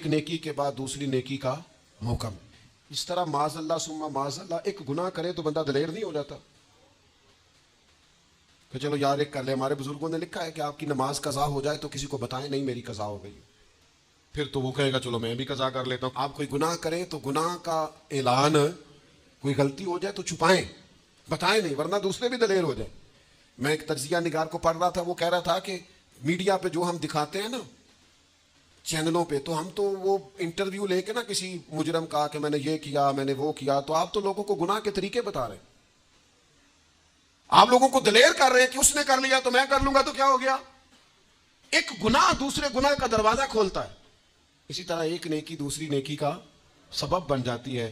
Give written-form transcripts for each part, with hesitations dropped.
ایک نیکی کے بعد دوسری نیکی کا موقع. اس طرح معاذ اللہ ثم معاذ اللہ ایک گناہ کرے تو بندہ دلیر نہیں ہو جاتا کہ چلو یار ایک کر لے. ہمارے بزرگوں نے لکھا ہے کہ آپ کی نماز قضا ہو جائے تو کسی کو بتائیں نہیں میری قضا ہو گئی, پھر تو وہ کہے گا چلو میں بھی قضا کر لیتا ہوں. آپ کوئی گناہ کریں تو گناہ کا اعلان, کوئی غلطی ہو جائے تو چھپائیں, بتائیں نہیں, ورنہ دوسرے بھی دلیر ہو جائیں. میں ایک تجزیہ نگار کو پڑھ رہا تھا, وہ کہہ رہا تھا کہ میڈیا پہ جو ہم دکھاتے ہیں نا چینلوں پہ, تو ہم تو وہ انٹرویو لے کے نا کسی مجرم کا کہ میں نے یہ کیا میں نے وہ کیا, تو آپ تو لوگوں کو گناہ کے طریقے بتا رہے ہیں, آپ لوگوں کو دلیر کر رہے ہیں کہ اس نے کر لیا تو میں کر لوں گا تو کیا ہو گیا. ایک گناہ دوسرے گناہ کا دروازہ کھولتا ہے. اسی طرح ایک نیکی دوسری نیکی کا سبب بن جاتی ہے.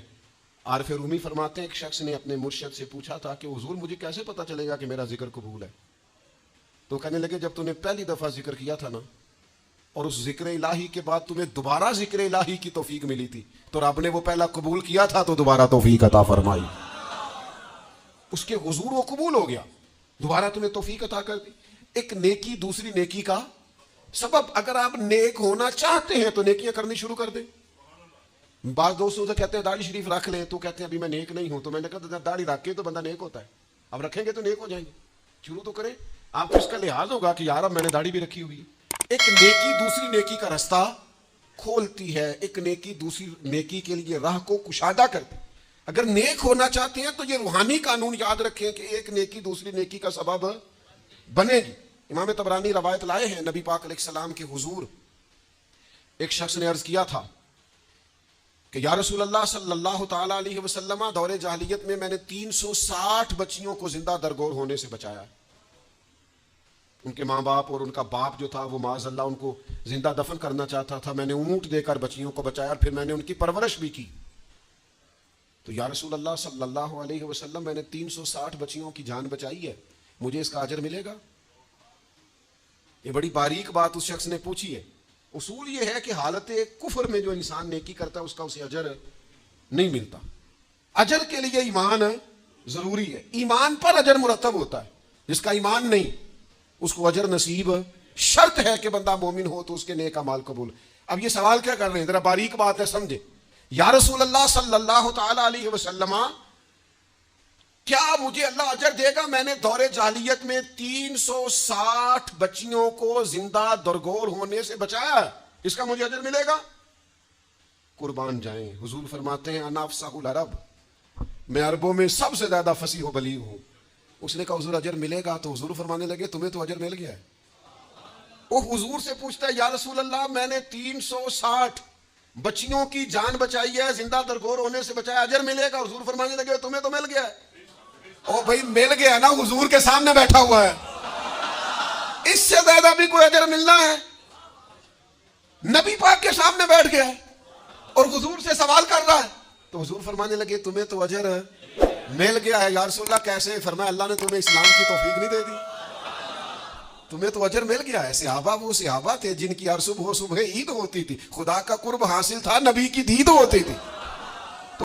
عارف رومی فرماتے ہیں ایک شخص نے اپنے مرشد سے پوچھا تھا کہ حضور مجھے کیسے پتہ چلے گا کہ میرا ذکر قبول ہے. تو کہنے لگے جب تم نے پہلی دفعہ ذکر کیا تھا نا اور اس ذکر الہی کے بعد تمہیں دوبارہ ذکر الہی کی توفیق ملی تھی تو رب نے وہ پہلا قبول کیا تھا تو دوبارہ توفیق عطا فرمائی. اس کے حضور وہ قبول ہو گیا, دوبارہ تمہیں توفیق عطا کر دی. ایک نیکی دوسری نیکی کا سبب. اگر آپ نیک ہونا چاہتے ہیں تو نیکیاں کرنی شروع کر دیں. بعض دوستوں سے کہتے ہیں داڑھی شریف رکھ لیں, تو کہتے ہیں ابھی میں نیک نہیں ہوں. تو میں نے کہا داڑھی رکھ کے تو بندہ نیک ہوتا ہے, اب رکھیں گے تو نیک ہو جائیں گے. شروع تو کریں, آپ کو اس کا لحاظ ہوگا کہ یار اب میں نے داڑھی بھی رکھی ہوئی. ایک نیکی دوسری نیکی کا راستہ کھولتی ہے, ایک نیکی دوسری نیکی کے لیے راہ کو کشادہ کرتی. اگر نیک ہونا چاہتے ہیں تو یہ روحانی قانون یاد رکھیں کہ ایک نیکی دوسری نیکی کا سبب بنے گی. امام طبرانی روایت لائے ہیں نبی پاک علیہ السلام کے حضور ایک شخص نے عرض کیا تھا کہ یا رسول اللہ صلی اللہ تعالی علیہ وسلم, دور جاہلیت میں نے 360 بچیوں کو زندہ درگور ہونے سے بچایا. ان کے ماں باپ اور ان کا باپ جو تھا وہ معاذ اللہ ان کو زندہ دفن کرنا چاہتا تھا. میں نے اونٹ دے کر بچیوں کو بچایا اور پھر میں نے ان کی پرورش بھی کی. تو یا رسول اللہ صلی اللہ علیہ وسلم میں نے 360 بچیوں کی جان بچائی ہے, مجھے اس کا اجر ملے گا؟ یہ بڑی باریک بات اس شخص نے پوچھی ہے. اصول یہ ہے کہ حالت کفر میں جو انسان نیکی کرتا ہے اس کا اسے اجر نہیں ملتا. اجر کے لیے ایمان ضروری ہے, ایمان پر اجر مرتب ہوتا ہے. جس کا ایمان نہیں اس کو اجر نصیب شرط ہے کہ بندہ مومن ہو تو اس کے نیک اعمال قبول. اب یہ سوال کیا کر رہے ہیں, ذرا باریک بات ہے سمجھے. یا رسول اللہ صلی اللہ تعالی علیہ وسلم کیا مجھے اللہ اجر دے گا؟ میں نے دور جاہلیت میں 360 بچیوں کو زندہ درگور ہونے سے بچایا, اس کا مجھے اجر ملے گا؟ قربان جائیں, حضور فرماتے ہیں انا افصح العرب, میں عربوں میں سب سے زیادہ فصیح و بلیغ ہوں. اس نے کہا حضور اجر ملے گا؟ تو حضور فرمانے لگے تمہیں تو اجر مل گیا ہے. وہ حضور سے پوچھتا ہے یا رسول اللہ میں نے 360 بچیوں کی جان بچائی ہے, زندہ درگور ہونے سے بچایا, اجر ملے گا؟ حضور فرمانے لگے تمہیں تو مل گیا ہے. او بھائی مل گیا نا, حضور کے سامنے بیٹھا ہوا ہے, اس سے زیادہ بھی کوئی اجر ملنا ہے؟ نبی پاک کے سامنے بیٹھ گیا ہے اور حضور سے سوال کر رہا ہے. تو حضور فرمانے لگے تمہیں تو اجر مل گیا ہے. یا رسول اللہ کیسے؟ فرمایا اللہ نے تمہیں اسلام کی توفیق نہیں دے دی, تمہیں تو اجر مل گیا ہے. صحابہ وہ صحابہ تھے جن کی ہر صبح عید ہوتی تھی, خدا کا قرب حاصل تھا, نبی کی دید ہوتی تھی.